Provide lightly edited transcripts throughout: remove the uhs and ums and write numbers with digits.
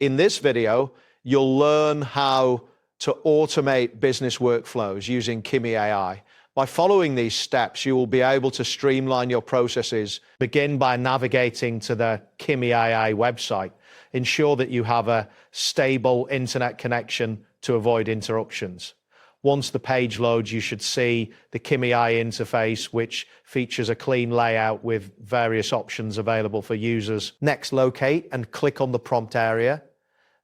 In this video, you'll learn how to automate business workflows using Kimi AI. By following these steps, you will be able to streamline your processes. Begin by navigating to the Kimi AI website. Ensure that you have a stable internet connection to avoid interruptions. Once the page loads, you should see the Kimi AI interface, which features a clean layout with various options available for users. Next, locate and click on the prompt area.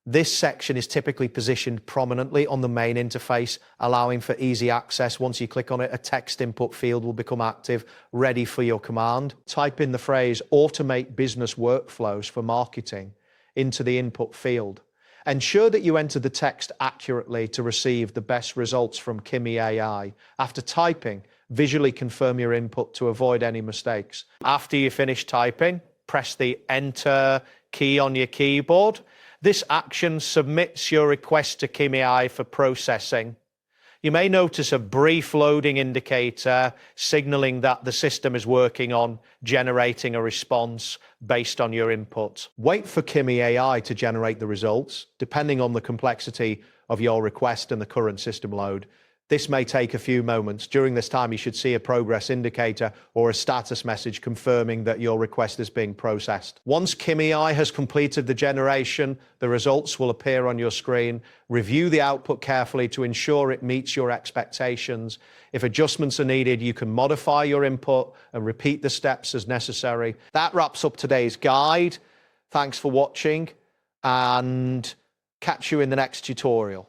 This section is typically positioned prominently on the main interface, allowing for easy access. Once you click on it, a text input field will become active, ready for your command. Type in the phrase "automate business workflows for marketing" into the input field. Ensure that you enter the text accurately to receive the best results from Kimi AI. After typing, visually confirm your input to avoid any mistakes. After you finish typing, press the Enter key on your keyboard. This action submits your request to Kimi AI for processing. You may notice a brief loading indicator signaling that the system is working on generating a response based on your input. Wait for Kimi AI to generate the results, depending on the complexity of your request and the current system load. This may take a few moments. During this time, you should see a progress indicator or a status message confirming that your request is being processed. Once Kimi AI has completed the generation, the results will appear on your screen. Review the output carefully to ensure it meets your expectations. If adjustments are needed, you can modify your input and repeat the steps as necessary. That wraps up today's guide. Thanks for watching, and catch you in the next tutorial.